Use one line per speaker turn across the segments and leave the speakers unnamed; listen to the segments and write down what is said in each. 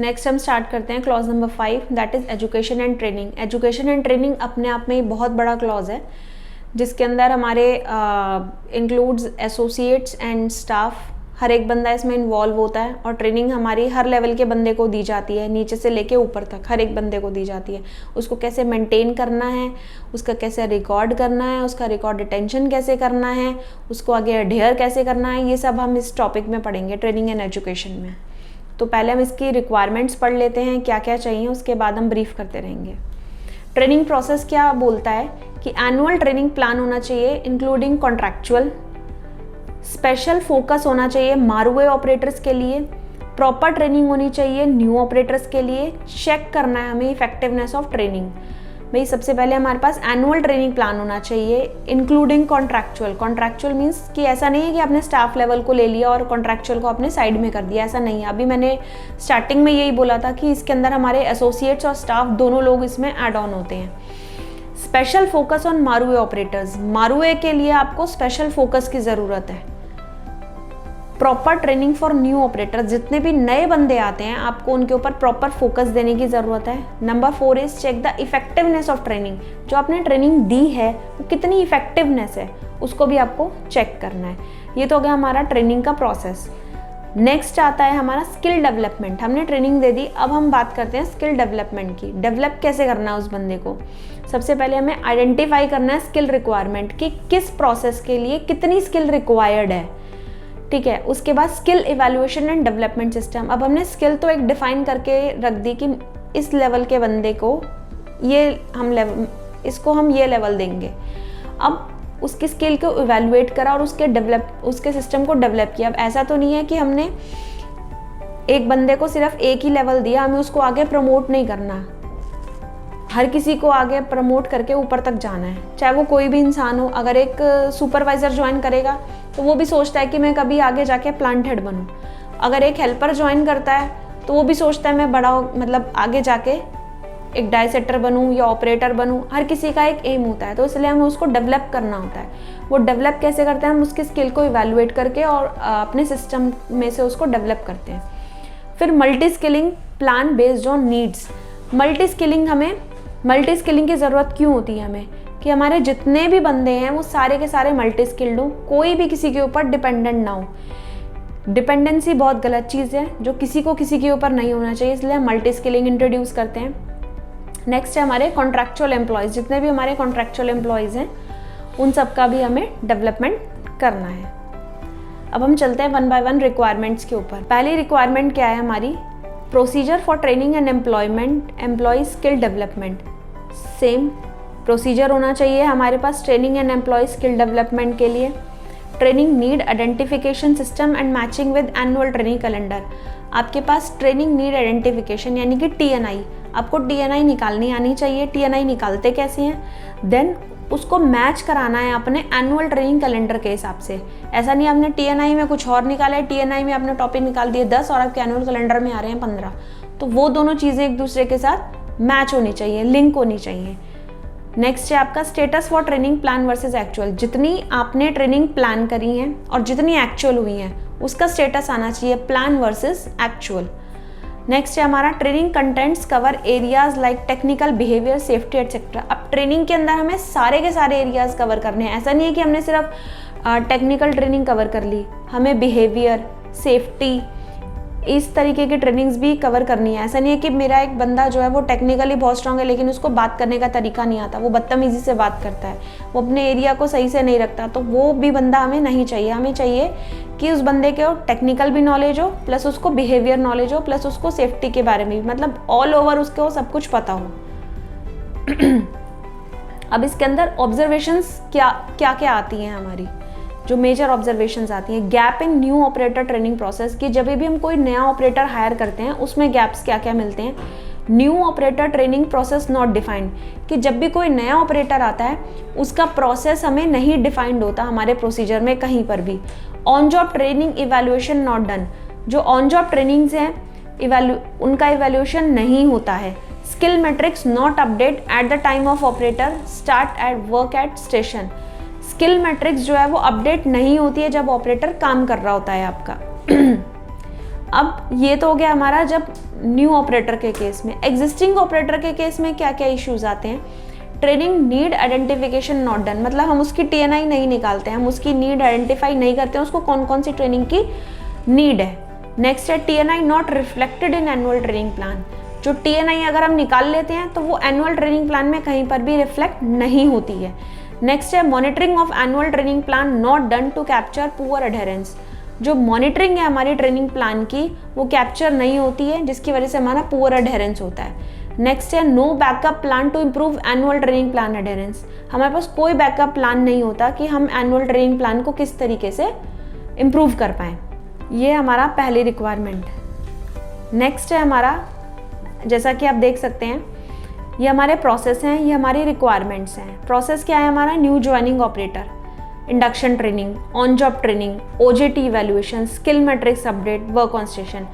Next हम start करते हैं clause number 5, that is education and training. Education and training अपने आप में ही बहुत बड़ा क्लॉज है, जिसके अंदर हमारे इंक्लूड्स एसोसिएट्स एंड स्टाफ, हर एक बंदा इसमें इन्वॉल्व होता है। और ट्रेनिंग हमारी हर लेवल के बंदे को दी जाती है, नीचे से लेके ऊपर तक हर एक बंदे को दी जाती है। उसको कैसे मेंटेन करना है, उसका कैसे रिकॉर्ड करना है, उसका रिकॉर्ड रिटेंशन कैसे करना है, उसको आगे अडेयर कैसे करना है, ये सब हम इस टॉपिक में पढ़ेंगे ट्रेनिंग एंड एजुकेशन में। तो पहले हम इसकी रिक्वायरमेंट्स पढ़ लेते हैं, क्या क्या चाहिए, उसके बाद हम ब्रीफ करते रहेंगे। ट्रेनिंग प्रोसेस क्या बोलता है कि एनुअल ट्रेनिंग प्लान होना चाहिए इंक्लूडिंग कॉन्ट्रैक्चुअल, स्पेशल फोकस होना चाहिए मारुवे ऑपरेटर्स के लिए, प्रॉपर ट्रेनिंग होनी चाहिए न्यू ऑपरेटर्स के लिए। चेक करना है हमें इफेक्टिवनेस ऑफ ट्रेनिंग। भाई सबसे पहले हमारे पास एनुअल ट्रेनिंग प्लान होना चाहिए इंक्लूडिंग कॉन्ट्रैक्चुअल। कॉन्ट्रैक्चुअल मीन्स कि ऐसा नहीं है कि आपने स्टाफ लेवल को ले लिया और कॉन्ट्रैक्चुअल को आपने साइड में कर दिया, ऐसा नहीं है। अभी मैंने स्टार्टिंग में यही बोला था कि इसके अंदर हमारे एसोसिएट्स और स्टाफ दोनों लोग इसमें ऐड ऑन होते हैं। स्पेशल फोकस ऑन मारुवे ऑपरेटर्स, मारुवे के लिए आपको स्पेशल फोकस की ज़रूरत है। Proper training for new operator, जितने भी नए बंदे आते हैं आपको उनके ऊपर प्रॉपर फोकस देने की ज़रूरत है। Number 4 is check the effectiveness of training, जो आपने ट्रेनिंग दी है वो कितनी इफेक्टिवनेस है उसको भी आपको चेक करना है। ये तो हो गया हमारा ट्रेनिंग का प्रोसेस। नेक्स्ट आता है हमारा स्किल डेवलपमेंट। हमने ट्रेनिंग दे दी, अब हम बात करते हैं स्किल डेवलपमेंट की। डेवलप कैसे करना है उस बंदे को, सबसे पहले हमें आइडेंटिफाई करना है स्किल रिक्वायरमेंट कि किस प्रोसेस के लिए कितनी स्किल रिक्वायर्ड है, ठीक है। उसके बाद skill evaluation and development system. अब हमने स्किल तो एक डिफाइन करके रख दी कि इस लेवल के बंदे को ये हम लेवल, इसको हम ये लेवल देंगे। अब उसकी स्किल को इवैल्यूएट करा और उसके सिस्टम को डेवलप किया। अब ऐसा तो नहीं है कि हमने एक बंदे को सिर्फ एक ही लेवल दिया, हमें उसको आगे प्रमोट नहीं करना, हर किसी को आगे प्रमोट करके ऊपर तक जाना है, चाहे वो कोई भी इंसान हो। अगर एक सुपरवाइज़र ज्वाइन करेगा तो वो भी सोचता है कि मैं कभी आगे जाके प्लांट हेड बनूं। अगर एक हेल्पर ज्वाइन करता है तो वो भी सोचता है मैं बड़ा मतलब आगे जाके एक डायसेक्टर बनूं या ऑपरेटर बनूं। हर किसी का एक एम होता है, तो इसलिए हमें उसको डेवलप करना होता है। वो डेवलप कैसे करते हैं, हम उसकी स्किल को इवैल्यूएट करके और अपने सिस्टम में से उसको डेवलप करते हैं। फिर multi skilling plan based on needs. Multi skilling की ज़रूरत क्यों होती है हमें, कि हमारे जितने भी बंदे हैं वो सारे के सारे मल्टी स्किल्ड हों, कोई भी किसी के ऊपर डिपेंडेंट ना हो। डिपेंडेंसी बहुत गलत चीज़ है, जो किसी को किसी के ऊपर नहीं होना चाहिए, इसलिए हम मल्टी स्किलिंग इंट्रोड्यूस करते हैं। नेक्स्ट है हमारे कॉन्ट्रैक्चुअल एम्प्लॉयज़। जितने भी हमारे कॉन्ट्रैक्चुअल एम्प्लॉयज़ हैं उन सब का भी हमें डेवलपमेंट करना है। अब हम चलते हैं 1 बाय 1 रिक्वायरमेंट्स के ऊपर। पहली रिक्वायरमेंट क्या है हमारी, procedure for training and employ skill development. Same procedure होना चाहिए हमारे पास training and employ skill development के लिए। Training need identification system and matching with annual training calendar. आपके पास ट्रेनिंग नीड आइडेंटिफिकेशन यानी कि TNI, आपको TNI निकालनी आनी चाहिए। TNI निकालते कैसे हैं, देन उसको मैच कराना है अपने एनुअल ट्रेनिंग कैलेंडर के हिसाब से। ऐसा नहीं आपने TNI में कुछ और निकाला है, TNI में आपने टॉपिक निकाल दिए 10 और आपके एनुअल कैलेंडर में आ रहे हैं 15। तो वो दोनों चीज़ें एक दूसरे के साथ मैच होनी चाहिए, लिंक होनी चाहिए। नेक्स्ट है आपका status for training plan versus actual. जितनी आपने ट्रेनिंग प्लान करी है और जितनी एक्चुअल हुई है उसका स्टेटस आना चाहिए प्लान वर्सेस एक्चुअल। नेक्स्ट है हमारा training contents cover areas like technical behaviour safety etcetera. अब ट्रेनिंग के अंदर हमें सारे के सारे एरियाज कवर करने हैं। ऐसा नहीं है कि हमने सिर्फ टेक्निकल ट्रेनिंग कवर कर ली, हमें बिहेवियर, सेफ्टी, इस तरीके की ट्रेनिंग्स भी कवर करनी है। ऐसा नहीं है कि मेरा एक बंदा जो है वो टेक्निकली बहुत स्ट्रांग है लेकिन उसको बात करने का तरीका नहीं आता, वो बदतमीजी से बात करता है, वो अपने एरिया को सही से नहीं रखता, तो वो भी बंदा हमें नहीं चाहिए। हमें चाहिए कि उस बंदे के टेक्निकल भी नॉलेज हो, प्लस उसको बिहेवियर नॉलेज हो, प्लस उसको सेफ्टी के बारे में भी, मतलब ऑल ओवर उसको सब कुछ पता हो। अब इसके अंदर ऑब्जर्वेशंस क्या क्या आती हैं हमारी, जो मेजर ऑब्जर्वेशंस आती हैं। Gap in new operator training process, कि जब भी हम कोई नया ऑपरेटर हायर करते हैं उसमें गैप्स क्या क्या मिलते हैं। New operator training process not defined, कि जब भी कोई नया ऑपरेटर आता है उसका प्रोसेस हमें नहीं डिफाइंड होता हमारे प्रोसीजर में कहीं पर भी। On job training evaluation not done, जो ऑन जॉब ट्रेनिंग्स हैं उनका इवैल्यूएशन नहीं होता है। Skill matrix not update at the time of operator start at work at station. Skill matrix जो है वो अपडेट नहीं होती है जब ऑपरेटर काम कर रहा होता है आपका। अब ये तो हो गया हमारा जब न्यू ऑपरेटर के केस में। एग्जिस्टिंग ऑपरेटर के केस में क्या क्या इश्यूज आते हैं? Training need identification not done, मतलब हम उसकी TNI नहीं निकालते हैं, हम उसकी नीड आइडेंटिफाई नहीं करते हैं, उसको कौन कौन सी ट्रेनिंग की नीड है। नेक्स्ट है TNI not reflected in annual training plan. जो TNI अगर हम निकाल लेते हैं तो वो एनुअल ट्रेनिंग प्लान में कहीं पर भी रिफ्लेक्ट नहीं होती है। नेक्स्ट है monitoring of annual training plan not done to capture poor adherence. जो मॉनिटरिंग है हमारी ट्रेनिंग प्लान की वो कैप्चर नहीं होती है, जिसकी वजह से हमारा पुअर एडहेरेंस होता है। नेक्स्ट है no backup plan to improve annual training plan adherence. हमारे पास कोई बैकअप प्लान नहीं होता कि हम एनुअल ट्रेनिंग प्लान को किस तरीके से इम्प्रूव कर पाएँ। ये हमारा पहली रिक्वायरमेंट। नेक्स्ट है हमारा, जैसा कि आप देख सकते हैं ये हमारे प्रोसेस हैं, ये हमारी रिक्वायरमेंट्स हैं। प्रोसेस क्या है हमारा? New joining operator, induction training, on job training, OJT evaluation, skill matrix update, work on station.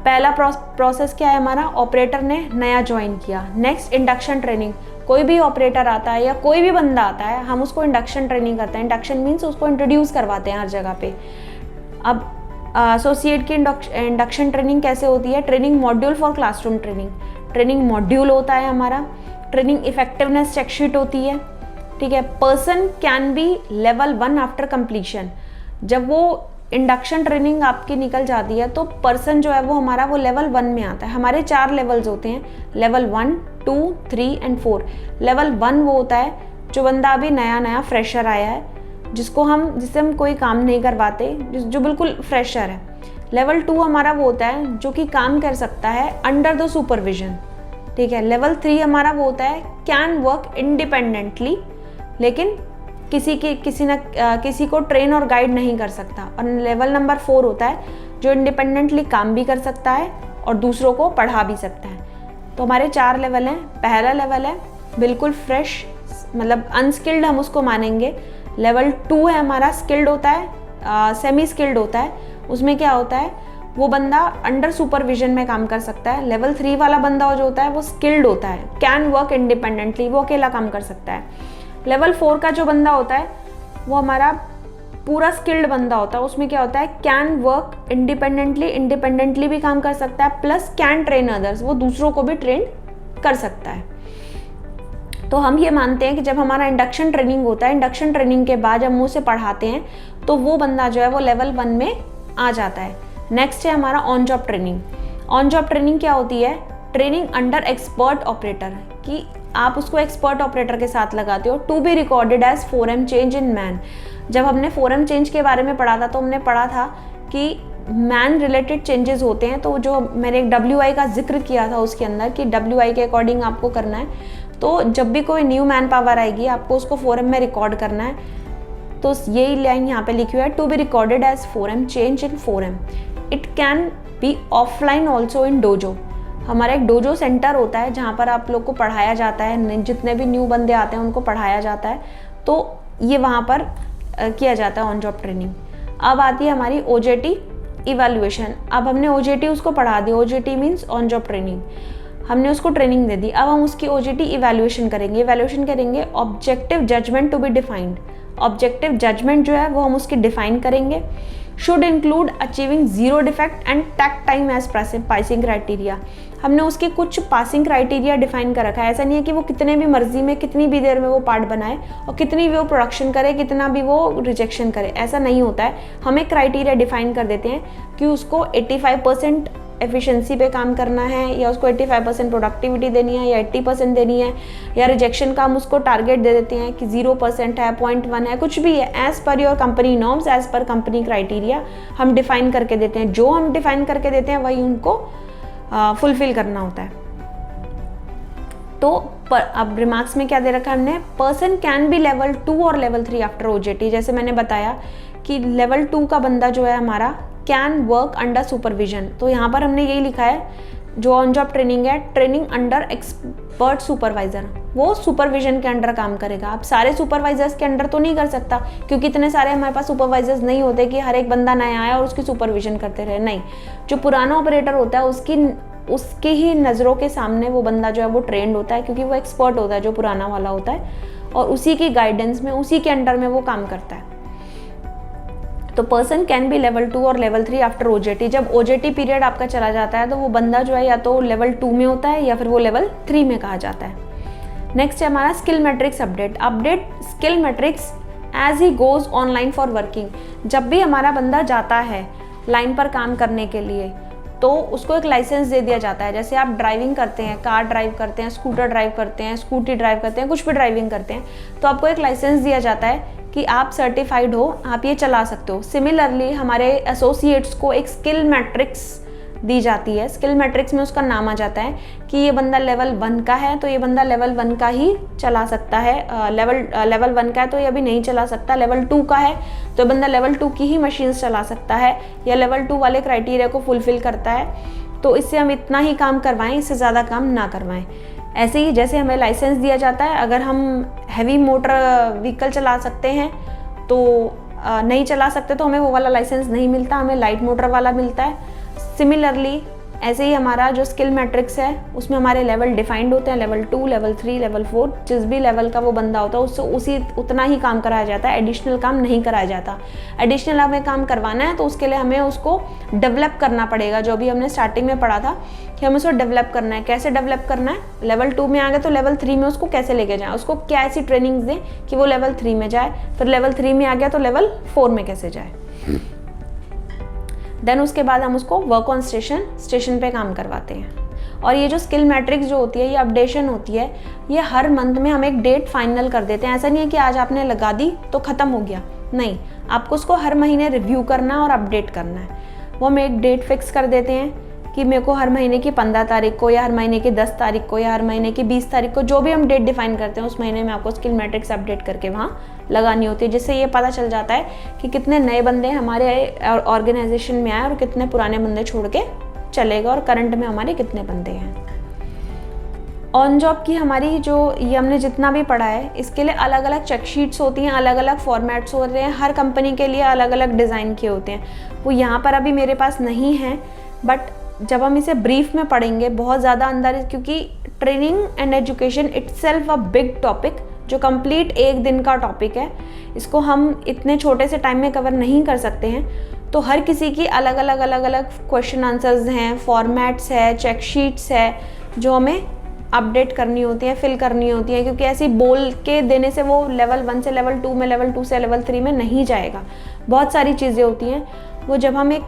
पहला प्रोसेस क्या है हमारा? ऑपरेटर ने नया ज्वाइन किया। नेक्स्ट इंडक्शन ट्रेनिंग, कोई भी ऑपरेटर आता है या कोई भी बंदा आता है, हम उसको इंडक्शन ट्रेनिंग करते हैं। इंडक्शन मीन्स उसको इंट्रोड्यूस करवाते हैं हर जगह पे। अब एसोसिएट की इंडक्शन ट्रेनिंग कैसे होती है? Training module for classroom training, training module होता है हमारा। ट्रेनिंग इफेक्टिवनेस चेकशीट होती है, ठीक है। Person can be level 1 after completion. जब वो इंडक्शन ट्रेनिंग आपकी निकल जाती है तो पर्सन जो है वो हमारा वो लेवल 1 में आता है। हमारे 4 लेवल्स होते हैं, लेवल 1, 2, 3 एंड 4। लेवल 1 वो होता है जो बंदा अभी नया नया फ्रेशर आया है, जिससे हम कोई काम नहीं करवाते, जो बिल्कुल फ्रेशर है। लेवल 2 हमारा वो होता है जो कि काम कर सकता है अंडर द सुपरविजन, ठीक है। लेवल 3 हमारा वो होता है कैन वर्क इंडिपेंडेंटली, लेकिन किसी को ट्रेन और गाइड नहीं कर सकता। और लेवल नंबर 4 होता है जो इंडिपेंडेंटली काम भी कर सकता है और दूसरों को पढ़ा भी सकता है। तो हमारे 4 लेवल हैं। पहला लेवल है बिल्कुल फ्रेश, मतलब अनस्किल्ड हम उसको मानेंगे। लेवल 2 है हमारा स्किल्ड होता है, सेमी स्किल्ड होता है। उसमें क्या होता है? वो बंदा अंडर सुपरविजन में काम कर सकता है। लेवल 3 वाला बंदा जो होता है वो स्किल्ड होता है, कैन वर्क इंडिपेंडेंटली, वो अकेला काम कर सकता है। लेवल 4 का जो बंदा होता है वो हमारा पूरा स्किल्ड बंदा होता है। उसमें क्या होता है? कैन वर्क इंडिपेंडेंटली भी काम कर सकता है, प्लस कैन ट्रेन अदर्स, वो दूसरों को भी ट्रेन कर सकता है। तो हम ये मानते हैं कि जब हमारा इंडक्शन ट्रेनिंग होता है, इंडक्शन ट्रेनिंग के बाद जब हम उसे पढ़ाते हैं तो वो बंदा जो है वो लेवल 1 में आ जाता है। नेक्स्ट है हमारा on job training. On job training क्या होती है? ट्रेनिंग अंडर एक्सपर्ट ऑपरेटर, कि आप उसको एक्सपर्ट ऑपरेटर के साथ लगाते हो। To be recorded as 4M change in man. जब हमने 4M चेंज के बारे में पढ़ा था तो हमने पढ़ा था कि मैन रिलेटेड चेंजेस होते हैं। तो जो मैंने एक WI का जिक्र किया था उसके अंदर कि WI के अकॉर्डिंग आपको करना है। तो जब भी कोई न्यू मैन पावर आएगी आपको उसको 4M में रिकॉर्ड करना है। तो यही लाइन यहाँ पे लिखी हुई है, to be recorded as 4M change in 4M। It can be offline also in dojo. हमारा एक डोजो सेंटर होता है जहाँ पर आप लोग को पढ़ाया जाता है, जितने भी न्यू बंदे आते हैं उनको पढ़ाया जाता है। तो ये वहाँ पर किया जाता है ऑन जॉब ट्रेनिंग। अब आती है हमारी OJT इवैल्यूएशन। अब हमने OJT उसको पढ़ा दी, OJT means on job training, हमने उसको ट्रेनिंग दे दी। अब हम उसकी OJT इवैल्यूएशन करेंगे। Objective judgement to be defined. Objective judgement जो है वो हम उसकी डिफाइन करेंगे। Should include achieving 0 defect and takt time as passing criteria. हमने उसके कुछ पासिंग क्राइटेरिया डिफाइन कर रखा है। ऐसा नहीं है कि वो कितने भी मर्जी में कितनी भी देर में वो पार्ट बनाए और कितनी भी वो प्रोडक्शन करे, कितना भी वो रिजेक्शन करे, ऐसा नहीं होता है। हम एक क्राइटेरिया डिफाइन कर देते हैं कि उसको 85% एफिशिएंसी पे काम करना है, या उसको 85% प्रोडक्टिविटी देनी है, या 80% देनी है, या रिजेक्शन का हम उसको टारगेट दे देते हैं कि 0% है, 0.1 है, कुछ भी है। As per your company norms, as per company criteria हम डिफाइन करके देते हैं। जो हम डिफाइन करके देते हैं वही उनको फुलफिल करना होता है। तो अब रिमार्क्स में क्या दे रखा है हमने? पर्सन कैन बी लेवल 2 और लेवल 3 आफ्टर OJT। जैसे मैंने बताया कि लेवल 2 का बंदा जो है हमारा कैन वर्क अंडर सुपरविजन। तो यहाँ पर हमने यही लिखा है, जो ऑन जॉब ट्रेनिंग है, ट्रेनिंग अंडर एक्सपर्ट सुपरवाइजर, वो सुपरविजन के अंडर काम करेगा। अब सारे सुपरवाइजर्स के अंडर तो नहीं कर सकता, क्योंकि इतने सारे हमारे पास सुपरवाइजर्स नहीं होते कि हर एक बंदा नया आया और उसकी सुपरविजन करते रहे। नहीं, जो पुराना ऑपरेटर होता है उसकी ही नज़रों के सामने वो बंदा जो है वो ट्रेंड होता है, क्योंकि वो एक्सपर्ट होता है जो पुराना वाला होता है, और उसी की गाइडेंस में, उसी के अंडर में वो काम करता है। तो पर्सन कैन बी लेवल 2 और लेवल 3 आफ्टर OJT। जब OJT पीरियड आपका चला जाता है तो वो बंदा जो है या तो लेवल 2 में होता है या फिर वो लेवल 3 में कहा जाता है। नेक्स्ट है हमारा skill matrix update skill matrix as he goes online for working. जब भी हमारा बंदा जाता है लाइन पर काम करने के लिए तो उसको एक लाइसेंस दे दिया जाता है। जैसे आप ड्राइविंग करते हैं, कार ड्राइव करते हैं, स्कूटर ड्राइव करते हैं, स्कूटी ड्राइव करते हैं, कुछ भी ड्राइविंग करते हैं, तो आपको एक लाइसेंस दिया जाता है कि आप सर्टिफाइड हो, आप ये चला सकते हो। सिमिलरली हमारे एसोसिएट्स को एक स्किल मैट्रिक्स दी जाती है। स्किल मैट्रिक्स में उसका नाम आ जाता है कि ये बंदा लेवल 1 का है तो ये बंदा लेवल 1 का ही चला सकता है, लेवल 1 का है तो ये अभी नहीं चला सकता, लेवल 2 का है तो बंदा लेवल 2 की ही मशीन्स चला सकता है या लेवल 2 वाले क्राइटेरिया को फुलफिल करता है, तो इससे हम इतना ही काम करवाएं, इससे ज़्यादा काम ना करवाएं। ऐसे ही जैसे हमें लाइसेंस दिया जाता है, अगर हम हैवी मोटर व्हीकल चला सकते हैं तो नहीं चला सकते तो हमें वो वाला लाइसेंस नहीं मिलता, हमें लाइट मोटर वाला मिलता है। सिमिलरली ऐसे ही हमारा जो स्किल मैट्रिक्स है उसमें हमारे लेवल डिफाइंड होते हैं, लेवल 2, लेवल 3, लेवल 4, जिस भी लेवल का वो बंदा होता है उससे उतना ही काम कराया जाता है, एडिशनल काम नहीं कराया जाता। एडिशनल हमें काम करवाना है तो उसके लिए हमें उसको डेवलप करना पड़ेगा, जो भी हमने स्टार्टिंग में पढ़ा था कि हमें उसको डेवलप करना है। कैसे डेवलप करना है? लेवल 2 में आ गए तो लेवल 3 में उसको कैसे लेके जाए, उसको क्या ऐसी ट्रेनिंग्स दें कि वो लेवल 3 में जाए, फिर लेवल 3 में आ गया तो लेवल 4 में कैसे जाए। देन उसके बाद हम उसको वर्क ऑन स्टेशन पे काम करवाते हैं। और ये जो स्किल मैट्रिक्स जो होती है, ये अपडेशन होती है, ये हर मंथ में हम एक डेट फाइनल कर देते हैं। ऐसा नहीं है कि आज आपने लगा दी तो ख़त्म हो गया, नहीं, आपको उसको हर महीने रिव्यू करना और अपडेट करना है। वो हम एक डेट फिक्स कर देते हैं कि मेरे को हर महीने की 15 तारीख को या हर महीने की 10 तारीख को या हर महीने की 20 तारीख को, जो भी हम डेट डिफाइन करते हैं उस महीने में आपको स्किल मैट्रिक्स अपडेट करके वहाँ लगानी होती है, जिससे ये पता चल जाता है कि कितने नए बंदे हमारे ऑर्गेनाइजेशन में आए और कितने पुराने बंदे छोड़ के चले गए और करंट में हमारे कितने बंदे हैं। ऑन जॉब की हमारी जो ये हमने जितना भी पढ़ा है इसके लिए अलग अलग चेक शीट्स होती हैं, अलग अलग फॉर्मेट्स होते हैं, हर कंपनी के लिए अलग अलग डिज़ाइन किए होते हैं। वो यहाँ पर अभी मेरे पास नहीं है, बट जब हम इसे ब्रीफ में पढ़ेंगे बहुत ज़्यादा अंदर, क्योंकि training and education itself a big topic जो कंप्लीट एक दिन का टॉपिक है, इसको हम इतने छोटे से टाइम में कवर नहीं कर सकते हैं। तो हर किसी की अलग अलग क्वेश्चन आंसर्स हैं, फॉर्मेट्स है, चेक शीट्स है जो हमें अपडेट करनी होती है, फिल करनी होती है, क्योंकि ऐसे बोल के देने से वो लेवल 1 से लेवल 2 में, लेवल 2 से लेवल 3 में नहीं जाएगा। बहुत सारी चीज़ें होती हैं, वो जब हम एक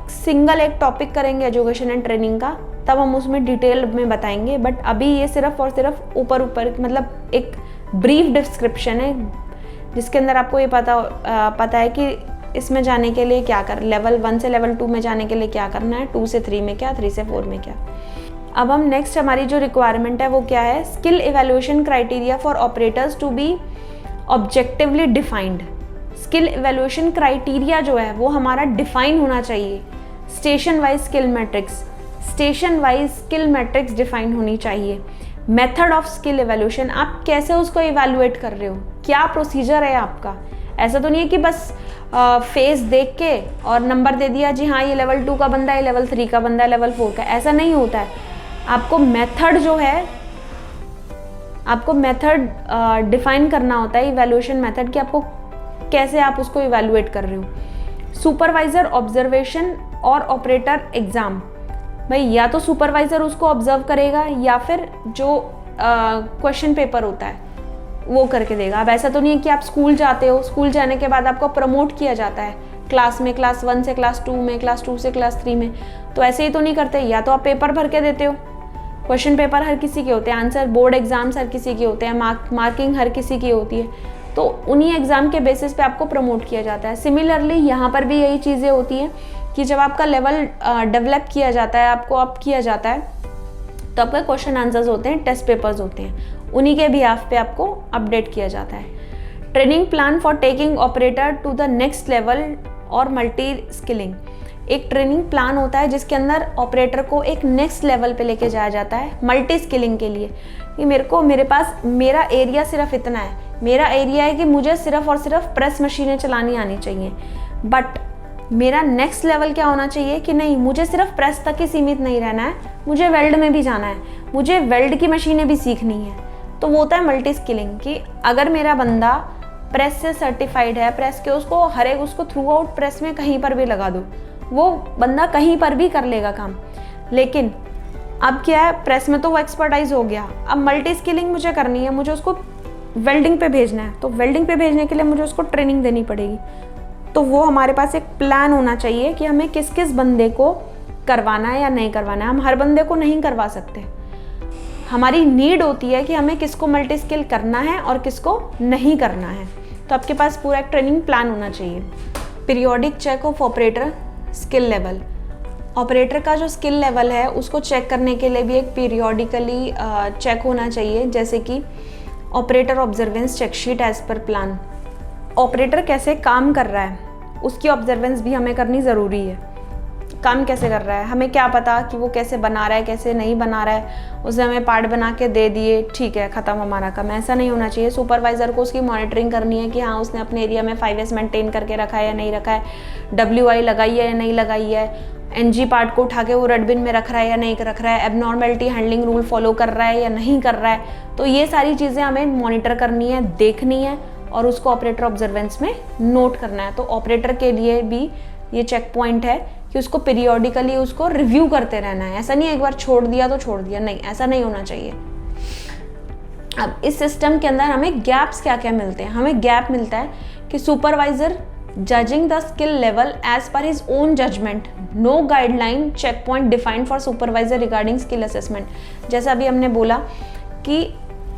टॉपिक करेंगे एजुकेशन एंड ट्रेनिंग का तब हम उसमें डिटेल में बताएंगे। बट अभी ये सिर्फ और सिर्फ ऊपर मतलब एक ब्रीफ डिस्क्रिप्शन है जिसके अंदर आपको ये पता है कि इसमें जाने के लिए क्या कर, लेवल 1 से लेवल 2 में जाने के लिए क्या करना है, 2 से 3 में क्या, 3 से 4 में क्या। अब हम नेक्स्ट हमारी जो रिक्वायरमेंट है वो क्या है, skill evaluation criteria for operators to be objectively defined. Skill evaluation criteria जो है वो हमारा डिफाइन होना चाहिए। Station wise skill matrix define होनी चाहिए। मेथड ऑफ स्किल इवैल्यूएशन, आप कैसे उसको इवैल्यूएट कर रहे हो, क्या प्रोसीजर है आपका। ऐसा तो नहीं है कि बस फेस देख के और नंबर दे दिया जी हाँ ये लेवल 2 का बंदा है, लेवल 3 का बंदा है, लेवल 4 का, ऐसा नहीं होता है। आपको मेथड जो है, आपको मेथड डिफाइन करना होता है, इवैल्यूएशन मेथड, कि आपको कैसे आप उसको इवैल्यूएट कर रहे हो। सुपरवाइजर ऑब्जर्वेशन और ऑपरेटर एग्जाम, भाई या तो सुपरवाइजर उसको ऑब्जर्व करेगा या फिर जो क्वेश्चन पेपर होता है वो करके देगा। अब ऐसा तो नहीं है कि आप स्कूल जाते हो, स्कूल जाने के बाद आपको प्रमोट किया जाता है क्लास में, क्लास 1 से क्लास 2 में, क्लास 2 से क्लास 3 में, तो ऐसे ही तो नहीं करते। या तो आप पेपर भर के देते हो, क्वेश्चन पेपर हर किसी के होते हैं, आंसर बोर्ड एग्जाम्स हर किसी के होते हैं, मार्किंग हर किसी की होती है, तो उन्हीं एग्जाम के बेसिस पे आपको प्रमोट किया जाता है। सिमिलरली यहाँ पर भी यही चीज़ें होती हैं कि जब आपका लेवल डेवलप किया जाता है, आपको अप किया जाता है, तो आपका क्वेश्चन आंसर्स होते हैं, टेस्ट पेपर्स होते हैं, उन्हीं के बिहाफ पे आपको अपडेट किया जाता है। Training plan for taking operator to the next level और मल्टी स्किलिंग, एक ट्रेनिंग प्लान होता है जिसके अंदर ऑपरेटर को एक नेक्स्ट लेवल पे लेके जाया जाता है मल्टी स्किलिंग के लिए। कि मेरे पास मेरा एरिया सिर्फ इतना है, मेरा एरिया है कि मुझे सिर्फ और सिर्फ प्रेस मशीनें चलानी आनी चाहिए, बट मेरा नेक्स्ट लेवल क्या होना चाहिए कि नहीं, मुझे सिर्फ प्रेस तक ही सीमित नहीं रहना है, मुझे वेल्ड में भी जाना है, मुझे वेल्ड की मशीनें भी सीखनी है। तो वो होता है मल्टी स्किलिंग, कि अगर मेरा बंदा प्रेस से सर्टिफाइड है, प्रेस के उसको हर एक उसको थ्रू आउट प्रेस में कहीं पर भी लगा दो, वो बंदा कहीं पर भी कर लेगा काम। लेकिन अब क्या है, प्रेस में तो वो एक्सपर्टाइज हो गया, अब मल्टी स्किलिंग मुझे करनी है, मुझे उसको वेल्डिंग पे भेजना है, तो वेल्डिंग पे भेजने के लिए मुझे उसको ट्रेनिंग देनी पड़ेगी। तो वो हमारे पास एक प्लान होना चाहिए कि हमें किस किस बंदे को करवाना है या नहीं करवाना है। हम हर बंदे को नहीं करवा सकते, हमारी नीड होती है कि हमें किसको मल्टी स्किल करना है और किसको नहीं करना है। तो आपके पास पूरा एक ट्रेनिंग प्लान होना चाहिए। Periodic check of operator skill level, operator का जो स्किल लेवल है उसको चेक करने के लिए भी एक पीरियोडिकली चेक होना चाहिए, जैसे कि operator observance check sheet as per plan. Operator कैसे काम कर रहा है उसकी ऑब्जर्वेंस भी हमें करनी ज़रूरी है। काम कैसे कर रहा है, हमें क्या पता कि वो कैसे बना रहा है, कैसे नहीं बना रहा है, उसने हमें पार्ट बना के दे दिए, ठीक है, ख़त्म हमारा काम। ऐसा नहीं होना चाहिए। सुपरवाइज़र को उसकी मॉनिटरिंग करनी है कि हाँ उसने अपने एरिया में 5S मेंटेन करके रखा है या नहीं रखा है, WI लगाई है या नहीं लगाई है, NG पार्ट को उठा के वो रेड बिन में रख रहा है या नहीं रख रहा है, एबनॉर्मेलिटी हैंडलिंग रूल फॉलो कर रहा है या नहीं कर रहा है। तो ये सारी चीज़ें हमें मॉनिटर करनी है, देखनी है और उसको ऑपरेटर ऑब्जर्वेंस में नोट करना है। तो ऑपरेटर के लिए भी ये चेक पॉइंट है कि उसको पीरियोडिकली उसको रिव्यू करते रहना है। ऐसा नहीं एक बार छोड़ दिया तो छोड़ दिया, नहीं, ऐसा नहीं होना चाहिए। अब इस सिस्टम के अंदर हमें गैप्स क्या क्या मिलते हैं, हमें गैप मिलता है कि supervisor judging the skill level as per his own judgement, no guideline check point defined for supervisor regarding skill assessment. जैसा अभी हमने बोला कि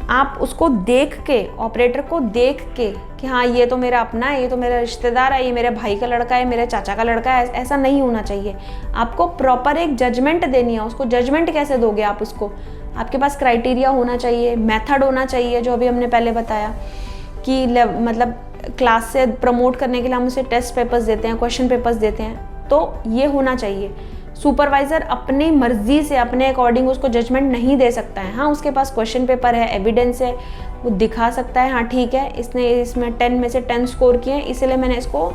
आप उसको देख के, ऑपरेटर को देख के कि हाँ ये तो मेरा अपना है, ये तो मेरा रिश्तेदार है, ये मेरे भाई का लड़का है, मेरे चाचा का लड़का है, ऐसा नहीं होना चाहिए। आपको प्रॉपर एक जजमेंट देनी है। उसको जजमेंट कैसे दोगे आप उसको, आपके पास क्राइटेरिया होना चाहिए, मेथड होना चाहिए, जो अभी हमने पहले बताया कि मतलब क्लास से प्रमोट करने के लिए हम उसे टेस्ट पेपर्स देते हैं, क्वेश्चन पेपर्स देते हैं, तो ये होना चाहिए। सुपरवाइज़र अपनी मर्जी से अपने अकॉर्डिंग उसको जजमेंट नहीं दे सकता है। हाँ उसके पास क्वेश्चन पेपर है, एविडेंस है, वो दिखा सकता है हाँ ठीक है इसने इसमें 10 में से 10 स्कोर किए हैं, इसलिए मैंने इसको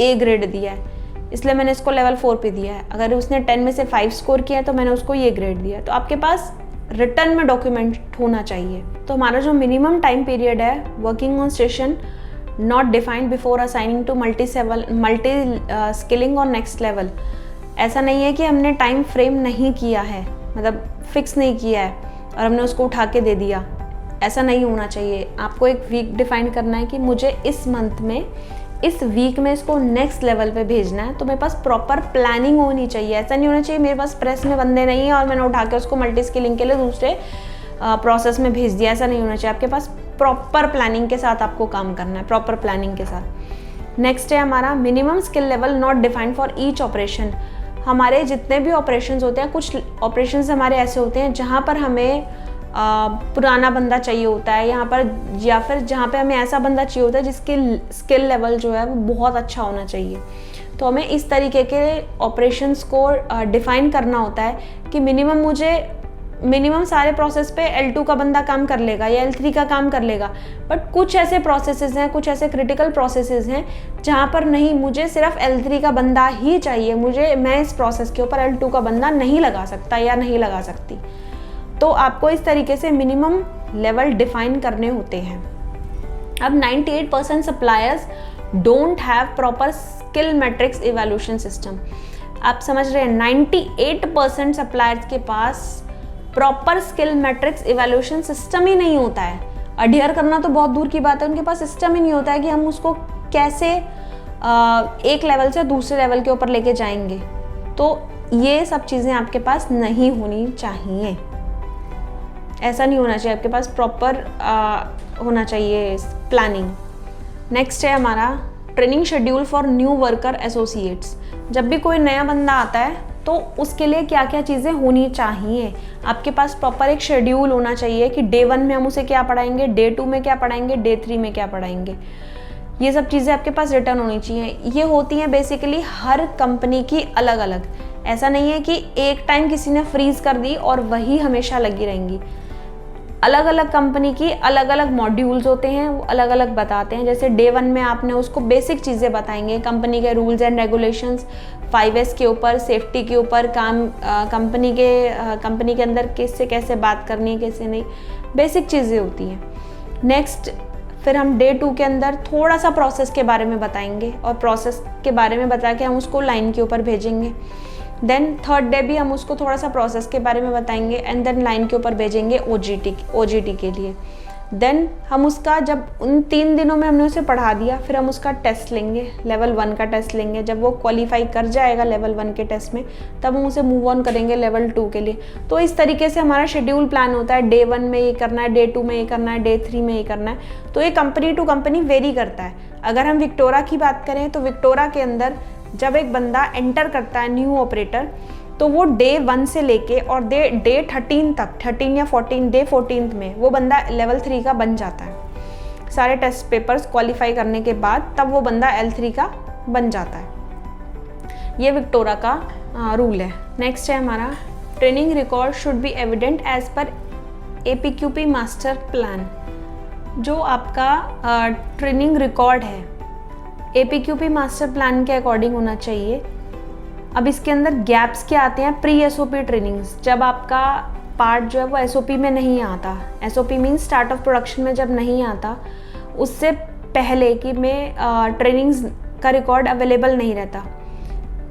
A ग्रेड दिया है, इसलिए मैंने इसको लेवल 4 पे दिया है। अगर उसने 10 में से 5 स्कोर किया है तो मैंने उसको ये ग्रेड दिया है। तो आपके पास रिटर्न में डॉक्यूमेंट होना चाहिए। तो हमारा जो मिनिमम टाइम पीरियड है working on station not defined before assigning to multi skilling और नेक्स्ट लेवल। ऐसा नहीं है कि हमने टाइम फ्रेम नहीं किया है, मतलब फिक्स नहीं किया है और हमने उसको उठा के दे दिया, ऐसा नहीं होना चाहिए। आपको एक वीक डिफाइन करना है कि मुझे इस मंथ में, इस वीक में इसको नेक्स्ट लेवल पे भेजना है, तो मेरे पास प्रॉपर प्लानिंग होनी चाहिए। ऐसा नहीं होना चाहिए मेरे पास प्रेस में बंदे नहीं है और मैंने उठा के उसको मल्टी स्किलिंग के लिए दूसरे प्रोसेस में भेज दिया, ऐसा नहीं होना चाहिए। आपके पास प्रॉपर प्लानिंग के साथ आपको काम करना है, प्रॉपर प्लानिंग के साथ। नेक्स्ट है हमारा minimum skill level not defined for each operation. हमारे जितने भी ऑपरेशंस होते हैं, कुछ ऑपरेशंस हमारे ऐसे होते हैं जहाँ पर हमें पुराना बंदा चाहिए होता है यहाँ पर, या फिर जहाँ पे हमें ऐसा बंदा चाहिए होता है जिसके स्किल लेवल जो है वो बहुत अच्छा होना चाहिए। तो हमें इस तरीके के ऑपरेशंस को डिफाइन करना होता है कि मिनिमम सारे प्रोसेस पे L2 का बंदा काम कर लेगा या L3 का काम कर लेगा, बट कुछ ऐसे प्रोसेसेस हैं, कुछ ऐसे क्रिटिकल प्रोसेसेस हैं जहाँ पर नहीं, मुझे सिर्फ L3 का बंदा ही चाहिए, मैं इस प्रोसेस के ऊपर L2 का बंदा नहीं लगा सकता या नहीं लगा सकती। तो आपको इस तरीके से मिनिमम लेवल डिफाइन करने होते हैं। अब 98% suppliers don't have proper skill matrix evaluation system. आप समझ रहे हैं 98% सप्लायर्स के पास proper skill matrix evaluation system ही नहीं होता है। अडियर करना तो बहुत दूर की बात है, उनके पास सिस्टम ही नहीं होता है कि हम उसको कैसे एक लेवल से दूसरे लेवल के ऊपर लेके जाएंगे। तो ये सब चीज़ें आपके पास नहीं होनी चाहिए, ऐसा नहीं होना चाहिए। आपके पास प्रॉपर होना चाहिए प्लानिंग। नेक्स्ट है हमारा training schedule for new worker associates. जब भी कोई नया बंदा आता है तो उसके लिए क्या क्या चीज़ें होनी चाहिए, आपके पास प्रॉपर एक शेड्यूल होना चाहिए कि डे 1 में हम उसे क्या पढ़ाएंगे, डे 2 में क्या पढ़ाएंगे, डे 3 में क्या पढ़ाएंगे। ये सब चीज़ें आपके पास रिटर्न होनी चाहिए। ये होती हैं बेसिकली हर कंपनी की अलग अलग। ऐसा नहीं है कि एक टाइम किसी ने फ्रीज कर दी और वही हमेशा लगी रहेंगी। अलग अलग कंपनी की अलग अलग मॉड्यूल्स होते हैं, वो अलग अलग बताते हैं। जैसे डे 1 में आपने उसको बेसिक चीज़ें बताएंगे, कंपनी के रूल्स एंड रेगुलेशंस, 5S के ऊपर, सेफ्टी के ऊपर, कंपनी के अंदर किससे कैसे बात करनी है, कैसे नहीं, बेसिक चीज़ें होती हैं। नेक्स्ट फिर हम डे 2 के अंदर थोड़ा सा प्रोसेस के बारे में बताएंगे और प्रोसेस के बारे में बता के हम उसको लाइन के ऊपर भेजेंगे। देन थर्ड डे भी हम उसको थोड़ा सा प्रोसेस के बारे में बताएंगे एंड देन लाइन के ऊपर भेजेंगे OJT के लिए। देन हम उसका, जब उन 3 दिनों में हमने उसे पढ़ा दिया, फिर हम उसका टेस्ट लेंगे, लेवल 1 का टेस्ट लेंगे। जब वो क्वालिफाई कर जाएगा लेवल 1 के टेस्ट में, तब हम उसे मूव ऑन करेंगे लेवल 2 के लिए। तो इस तरीके से हमारा शेड्यूल प्लान होता है, डे 1 में ये करना है, डे 2 में ये करना है, डे 3 में ये करना है। तो ये कंपनी टू कंपनी वेरी करता है। अगर हम विक्टोरा की बात करें तो विक्टोरा के अंदर जब एक बंदा एंटर करता है न्यू ऑपरेटर, तो वो डे 1 से लेके और डे 13 तक, 13 या 14, डे 14 में वो बंदा लेवल 3 का बन जाता है। सारे टेस्ट पेपर्स क्वालिफाई करने के बाद तब वो बंदा L3 का बन जाता है। ये विक्टोरा का रूल है। नेक्स्ट है हमारा, training record should be evident as per APQP master plan. जो आपका ट्रेनिंग रिकॉर्ड है APQP मास्टर प्लान के अकॉर्डिंग होना चाहिए। अब इसके अंदर गैप्स क्या आते हैं, प्री SOP ट्रेनिंग्स, जब आपका पार्ट जो है वो SOP में नहीं आता, SOP means start of production में जब नहीं आता, उससे पहले कि मैं ट्रेनिंग्स का रिकॉर्ड अवेलेबल नहीं रहता,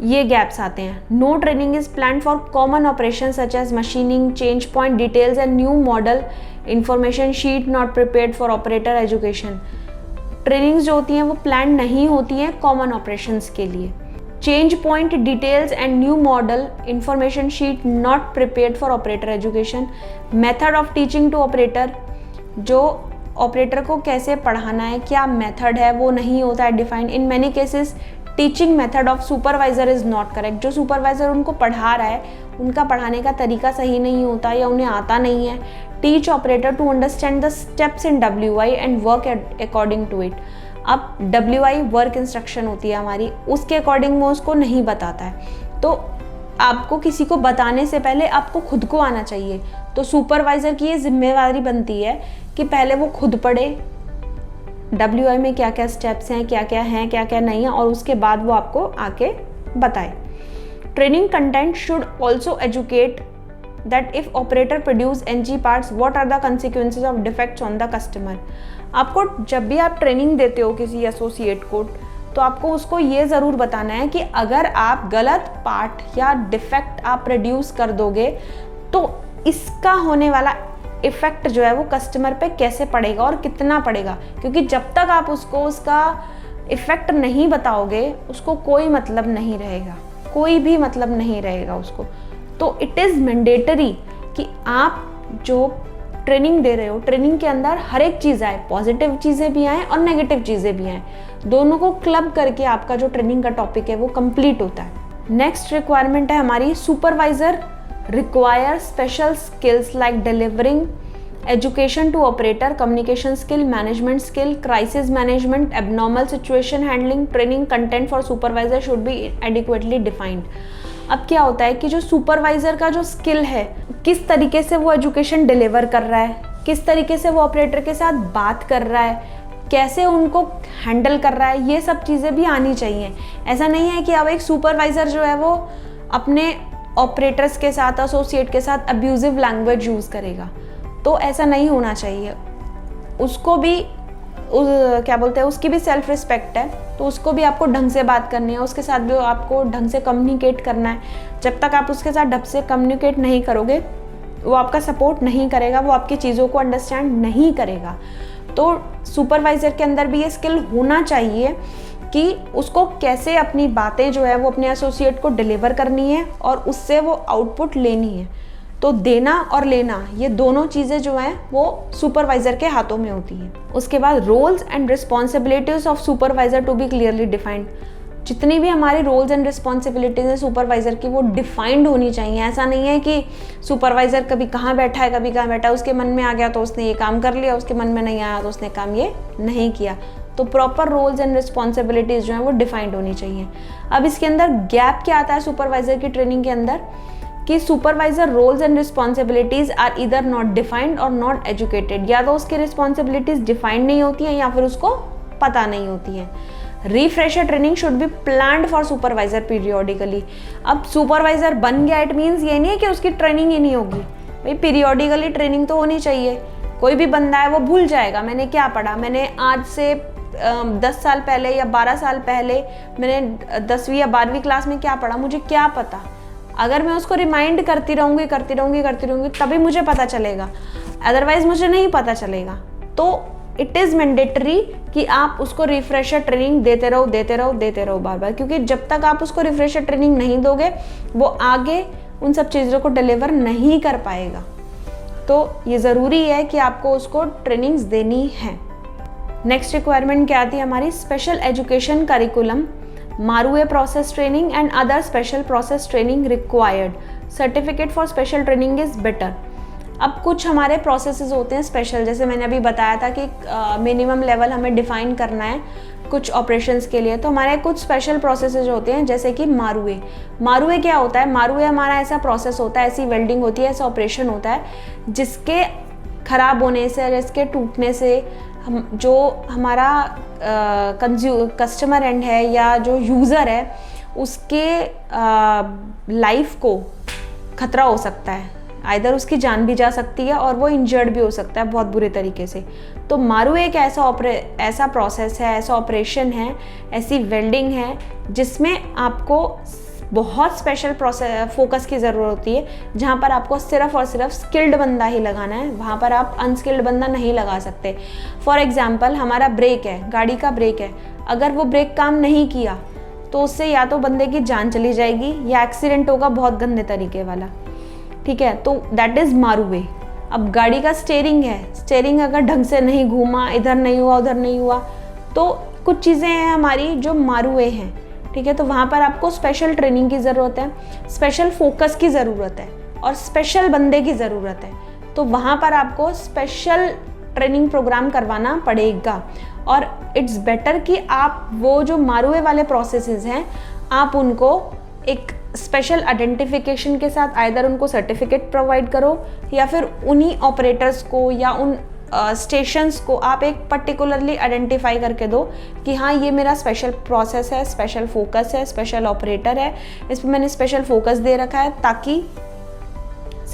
ये गैप्स आते हैं। No training is plan for common operation such as machining, change point details and new model information sheet not prepared for operator education. Trainings जो होती हैं वो प्लान नहीं होती हैं कॉमन ऑपरेशंस के लिए। Change point details and new model information sheet not prepared for operator education. Method of teaching to operator, जो ऑपरेटर को कैसे पढ़ाना है, क्या मेथड है, वो नहीं होता है defined. In many cases teaching method of supervisor is not correct. जो सुपरवाइजर उनको पढ़ा रहा है उनका पढ़ाने का तरीका सही नहीं होता या उन्हें आता नहीं है। Teach operator to understand the steps in WI and work according to it. अब WI वर्क इंस्ट्रक्शन होती है हमारी, उसके अकॉर्डिंग वो उसको नहीं बताता है। तो आपको किसी को बताने से पहले आपको खुद को आना चाहिए। तो सुपरवाइज़र की ये जिम्मेवारी बनती है कि पहले वो खुद पढ़े WI में क्या क्या स्टेप्स हैं, क्या क्या नहीं है, और उसके बाद वो आपको आके बताए। Training content should also educate that if operator produce NG parts what are the consequences of defects on the customer। आपको जब भी आप ट्रेनिंग देते हो किसी एसोसिएट को, तो आपको उसको ये ज़रूर बताना है कि अगर आप गलत पार्ट या डिफेक्ट आप प्रोड्यूस कर दोगे तो इसका होने वाला इफ़ेक्ट जो है वो कस्टमर पे कैसे पड़ेगा और कितना पड़ेगा। क्योंकि जब तक आप उसको उसका इफ़ेक्ट नहीं बताओगे उसको कोई मतलब नहीं रहेगा, कोई भी मतलब नहीं रहेगा उसको। तो इट इज़ मैंडेटरी कि आप जो ट्रेनिंग दे रहे हो, ट्रेनिंग के अंदर हर एक चीज़ आए, पॉजिटिव चीज़ें भी आएँ और नेगेटिव चीज़ें भी आएँ, दोनों को क्लब करके आपका जो ट्रेनिंग का टॉपिक है वो कंप्लीट होता है। नेक्स्ट रिक्वायरमेंट है हमारी, supervisor require special skills like delivering education to operator, communication skill, management skill, crisis management, abnormal situation handling. Training content for supervisor should be adequately defined. अब क्या होता है कि जो सुपरवाइज़र का जो स्किल है, किस तरीके से वो एजुकेशन डिलीवर कर रहा है, किस तरीके से वो ऑपरेटर के साथ बात कर रहा है, कैसे उनको हैंडल कर रहा है, ये सब चीज़ें भी आनी चाहिए। ऐसा नहीं है कि अब एक सुपरवाइज़र जो है वो अपने ऑपरेटर्स के साथ, एसोसिएट के साथ अब्यूजिव लैंग्वेज यूज़ करेगा, तो ऐसा नहीं होना चाहिए। उसको भी क्या बोलते हैं, उसकी भी सेल्फ रिस्पेक्ट है, तो उसको भी आपको ढंग से बात करनी है, उसके साथ भी आपको ढंग से कम्युनिकेट करना है। जब तक आप उसके साथ ढंग से कम्युनिकेट नहीं करोगे वो आपका सपोर्ट नहीं करेगा, वो आपकी चीज़ों को अंडरस्टैंड नहीं करेगा। तो सुपरवाइज़र के अंदर भी ये स्किल होना चाहिए कि उसको कैसे अपनी बातें जो है वो अपने एसोसिएट को डिलीवर करनी है और उससे वो आउटपुट लेनी है। तो देना और लेना, ये दोनों चीज़ें जो हैं वो सुपरवाइज़र के हाथों में होती हैं। उसके बाद roles and responsibilities of supervisor to be clearly defined. जितनी भी हमारी रोल्स एंड रिस्पॉन्सिबिलिटीज़ हैं सुपरवाइज़र की, वो डिफाइंड होनी चाहिए। ऐसा नहीं है कि सुपरवाइज़र कभी कहाँ बैठा है, कभी कहाँ बैठा है, उसके मन में आ गया तो उसने ये काम कर लिया, उसके मन में नहीं आया तो उसने काम ये नहीं किया। तो प्रॉपर रोल्स एंड रिस्पॉन्सिबिलिटीज़ जो हैं वो डिफाइंड होनी चाहिए। अब इसके अंदर गैप क्या आता है सुपरवाइज़र की ट्रेनिंग के अंदर, कि supervisor roles and responsibilities are either not defined और नॉट एजुकेटेड। या तो उसकी रिस्पॉन्सिबिलिटीज डिफाइंड नहीं होती हैं या फिर उसको पता नहीं होती है। Refresher training should be planned for supervisor periodically. अब सुपरवाइजर बन गया, इट मीन्स ये नहीं है कि उसकी ट्रेनिंग ही नहीं होगी, भाई पीरियोडिकली ट्रेनिंग तो होनी चाहिए। कोई भी बंदा है वो भूल जाएगा मैंने क्या पढ़ा, मैंने आज से 10 साल पहले या 12 साल पहले मैंने 10वीं या 12वीं क्लास में क्या पढ़ा, मुझे क्या पता। अगर मैं उसको रिमाइंड करती रहूँगी तभी मुझे पता चलेगा, अदरवाइज मुझे नहीं पता चलेगा। तो इट इज़ मैंडेटरी कि आप उसको रिफ्रेशर ट्रेनिंग देते रहो बार बार, क्योंकि जब तक आप उसको रिफ्रेशर ट्रेनिंग नहीं दोगे वो आगे उन सब चीज़ों को डिलीवर नहीं कर पाएगा। तो ये ज़रूरी है कि आपको उसको ट्रेनिंग्स देनी है। नेक्स्ट रिक्वायरमेंट क्या आती है हमारी, स्पेशल एजुकेशन करिकुलम, मारूए process training and other special process training required, certificate for special training is better. अब कुछ हमारे प्रोसेसेस होते हैं स्पेशल, जैसे मैंने अभी बताया था कि मिनिमम लेवल हमें डिफाइन करना है कुछ ऑपरेशंस के लिए, तो हमारे कुछ स्पेशल प्रोसेसेस होते हैं, जैसे कि मारूए। मारूए क्या होता है, मारूए हमारा ऐसा प्रोसेस होता है, ऐसी वेल्डिंग होती है, ऐसा ऑपरेशन होता है जिसके ख़राब होने से, जिसके टूटने से जो हमारा कस्टमर एंड है या जो यूज़र है उसके लाइफ को खतरा हो सकता है, आइदर उसकी जान भी जा सकती है और वो इंजर्ड भी हो सकता है बहुत बुरे तरीके से। तो मारूए एक ऐसा प्रोसेस है, ऐसा ऑपरेशन है, ऐसी वेल्डिंग है जिसमें आपको बहुत स्पेशल फोकस की ज़रूरत होती है, जहाँ पर आपको सिर्फ और सिर्फ स्किल्ड बंदा ही लगाना है, वहाँ पर आप अनस्किल्ड बंदा नहीं लगा सकते। फॉर एग्जांपल हमारा ब्रेक है, गाड़ी का ब्रेक है, अगर वो ब्रेक काम नहीं किया तो उससे या तो बंदे की जान चली जाएगी या एक्सीडेंट होगा बहुत गंदे तरीके वाला, ठीक है। तो दैट इज़ मारूए। अब गाड़ी का स्टीयरिंग है, स्टीयरिंग अगर ढंग से नहीं घूमा, इधर नहीं हुआ उधर नहीं हुआ, तो कुछ चीज़ें हैं हमारी जो मारूए हैं, ठीक है। तो वहाँ पर आपको स्पेशल ट्रेनिंग की ज़रूरत है, स्पेशल फोकस की ज़रूरत है और स्पेशल बंदे की ज़रूरत है। तो वहाँ पर आपको स्पेशल ट्रेनिंग प्रोग्राम करवाना पड़ेगा। और इट्स बेटर कि आप वो जो मारूए वाले प्रोसेसेस हैं आप उनको एक स्पेशल आइडेंटिफिकेशन के साथ आइदर उनको सर्टिफिकेट प्रोवाइड करो या फिर उन्हीं ऑपरेटर्स को या उन स्टेशंस को आप एक पर्टिकुलरली आइडेंटिफाई करके दो कि हाँ ये मेरा स्पेशल प्रोसेस है, स्पेशल फोकस है, स्पेशल ऑपरेटर है, इस पर मैंने स्पेशल फोकस दे रखा है, ताकि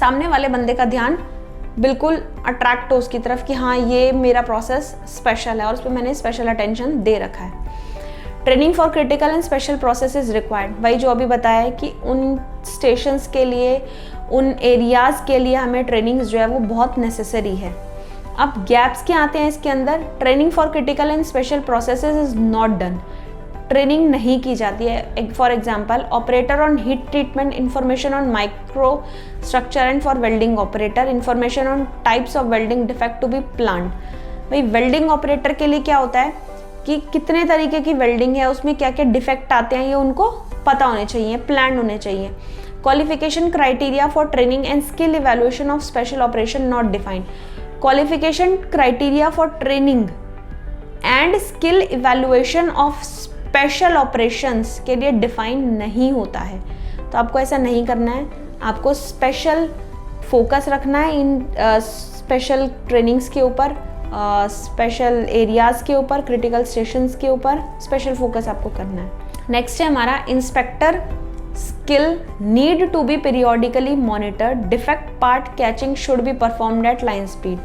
सामने वाले बंदे का ध्यान बिल्कुल अट्रैक्ट हो उसकी तरफ कि हाँ ये मेरा प्रोसेस स्पेशल है और उस पर मैंने स्पेशल अटेंशन दे रखा है। Training for critical and special process is required, वही जो अभी बताया है कि उन स्टेशंस के लिए, उन एरियाज़ के लिए हमें ट्रेनिंग्स जो है वो बहुत नेसेसरी है। अब गैप्स क्या आते हैं इसके अंदर, training for critical and special processes is not done, training नहीं की जाती है। For example operator on heat treatment, information on micro structure and for welding operator, information on types of welding defect to be planned. भाई welding operator के लिए क्या होता है कि कितने तरीके की वेल्डिंग है, उसमें क्या क्या डिफेक्ट आते हैं ये उनको पता होने चाहिए, प्लान होने चाहिए। Qualification criteria for training and skill evaluation of special operation not defined, qualification criteria for training and skill evaluation of special operations के लिए डिफाइन नहीं होता है। तो आपको ऐसा नहीं करना है, आपको स्पेशल फोकस रखना है इन स्पेशल ट्रेनिंग्स के ऊपर, स्पेशल एरियाज़ के ऊपर, क्रिटिकल स्टेशंस के ऊपर स्पेशल फोकस आपको करना है। नेक्स्ट है हमारा inspector skill need to be periodically monitored, defect part catching should be performed at line speed.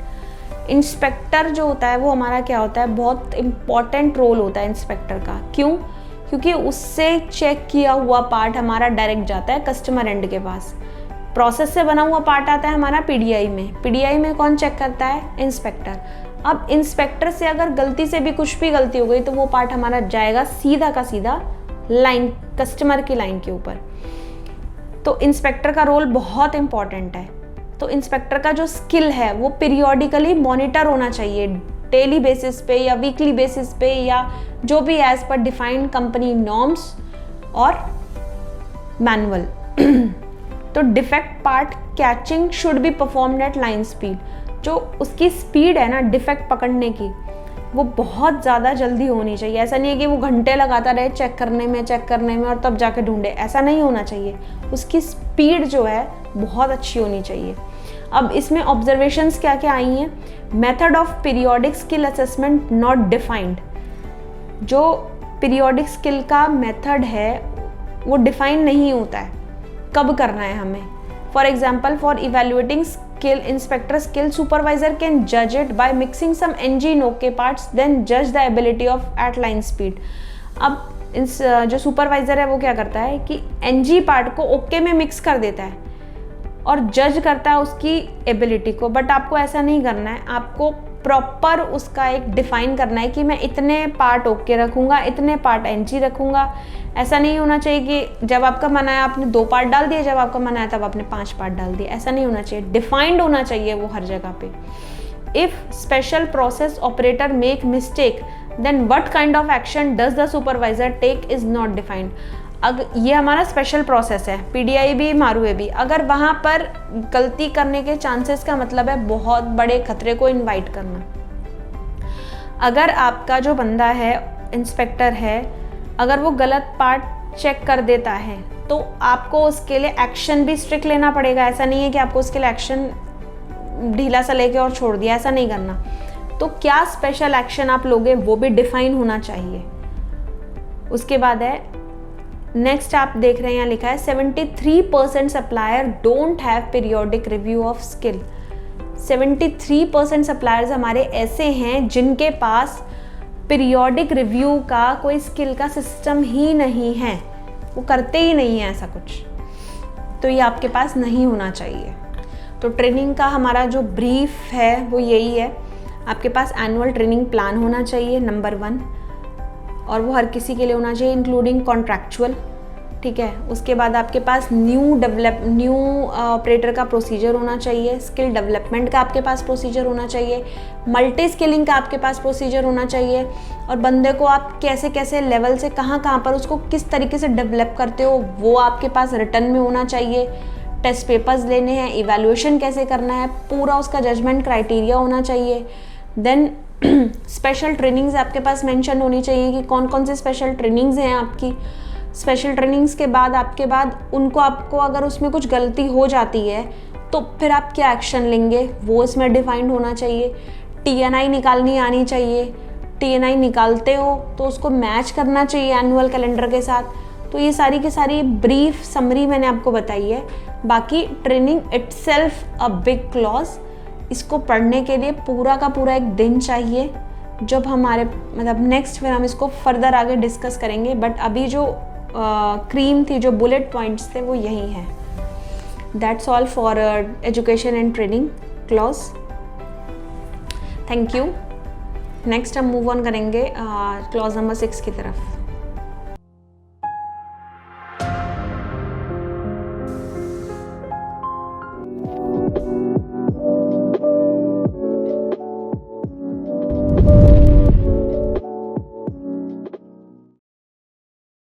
Inspector जो होता है वो हमारा क्या होता है, बहुत इंपॉर्टेंट रोल होता है इंस्पेक्टर का। क्यों? क्योंकि उससे चेक किया हुआ पार्ट हमारा डायरेक्ट जाता है कस्टमर एंड के पास। प्रोसेस से बना हुआ पार्ट आता है हमारा पीडीआई में, पीडीआई में कौन चेक करता है? इंस्पेक्टर। अब इंस्पेक्टर से अगर गलती से भी कुछ भी गलती हो गई तो वो पार्ट हमारा जाएगा सीधा का सीधा लाइन, कस्टमर की लाइन के ऊपर। तो इंस्पेक्टर का रोल बहुत इंपॉर्टेंट है। तो इंस्पेक्टर का जो स्किल है वो पीरियोडिकली मॉनिटर होना चाहिए, डेली बेसिस पे या वीकली बेसिस पे या जो भी as per defined company norms और मैनुअल। तो defect part catching should be performed at line speed, जो उसकी स्पीड है ना डिफेक्ट पकड़ने की वो बहुत ज़्यादा जल्दी होनी चाहिए। ऐसा नहीं है कि वो घंटे लगाता रहे चेक करने में और तब जाके ढूंढे, ऐसा नहीं होना चाहिए। उसकी स्पीड जो है बहुत अच्छी होनी चाहिए। अब इसमें ऑब्जर्वेशंस क्या क्या आई हैं, method of periodic skill assessment not defined, जो पीरियोडिक स्किल का मेथड है वो डिफाइन नहीं होता है, कब करना है हमें। For example for evaluating skill supervisor can judge it by mixing some engine OK parts, then judge the ability of at line speed. अब जो सुपरवाइज़र है वो क्या करता है कि एनजी पार्ट को ओके में मिक्स कर देता है और जज करता है उसकी एबिलिटी को, बट आपको ऐसा नहीं करना है. आपको प्रॉपर उसका एक डिफाइन करना है कि मैं इतने पार्ट ओके रखूँगा, इतने पार्ट एनजी रखूँगा. ऐसा नहीं होना चाहिए कि जब आपका मन आया आपने 2 पार्ट डाल दिए, जब आपका मन आया तब आपने 5 पार्ट डाल दिए. ऐसा नहीं होना चाहिए, डिफाइंड होना चाहिए वो हर जगह पे. If special process operator make mistake then what kind of action does the supervisor take is not defined. ये हमारा स्पेशल प्रोसेस है, पीडीआई भी मारूए भी. अगर वहाँ पर गलती करने के चांसेस का मतलब है बहुत बड़े खतरे को इनवाइट करना. अगर आपका जो बंदा है, इंस्पेक्टर है, अगर वो गलत पार्ट चेक कर देता है तो आपको उसके लिए एक्शन भी स्ट्रिक्ट लेना पड़ेगा. ऐसा नहीं है कि आपको उसके लिए एक्शन ढीला सा लेके और छोड़ दिया, ऐसा नहीं करना. तो क्या स्पेशल एक्शन आप लोगे वो भी डिफाइन होना चाहिए. उसके बाद है नेक्स्ट, आप देख रहे हैं यहाँ लिखा है 73% supplier don't have periodic review of skill. 73% suppliers हमारे ऐसे हैं जिनके पास पीरियोडिक रिव्यू का कोई स्किल का सिस्टम ही नहीं है, वो करते ही नहीं है ऐसा कुछ. तो ये आपके पास नहीं होना चाहिए. तो ट्रेनिंग का हमारा जो ब्रीफ है वो यही है. आपके पास एनुअल ट्रेनिंग प्लान होना चाहिए नंबर 1, और वो हर किसी के लिए होना चाहिए इंक्लूडिंग कॉन्ट्रैक्चुअल. ठीक है. उसके बाद आपके पास न्यू ऑपरेटर का प्रोसीजर होना चाहिए, स्किल डेवलपमेंट का आपके पास प्रोसीजर होना चाहिए, मल्टी स्किलिंग का आपके पास प्रोसीजर होना चाहिए, और बंदे को आप कैसे कैसे लेवल से कहाँ पर उसको किस तरीके से डेवलप करते हो वो आपके पास रिटर्न में होना चाहिए. टेस्ट पेपर्स लेने हैं, इवैल्यूएशन कैसे करना है, पूरा उसका जजमेंट क्राइटेरिया होना चाहिए. देन स्पेशल ट्रेनिंग्स आपके पास मेंशन होनी चाहिए कि कौन कौन से स्पेशल ट्रेनिंग्स हैं आपकी. स्पेशल ट्रेनिंग्स के बाद आपको अगर उसमें कुछ गलती हो जाती है तो फिर आप क्या एक्शन लेंगे वो इसमें डिफाइंड होना चाहिए. TNI निकालनी आनी चाहिए. TNI निकालते हो तो उसको मैच करना चाहिए एनुअल कैलेंडर के साथ. तो ये सारी की सारी ब्रीफ समरी मैंने आपको बताई है. बाकी training itself a big clause. इसको पढ़ने के लिए पूरा का पूरा एक दिन चाहिए. जब हमारे नेक्स्ट फिर हम इसको फर्दर आगे डिस्कस करेंगे, बट अभी जो क्रीम थी, जो बुलेट पॉइंट्स थे वो यही हैं. That's all for education and training clause. Thank you. Next हम मूव ऑन करेंगे क्लॉज नंबर 6 की तरफ.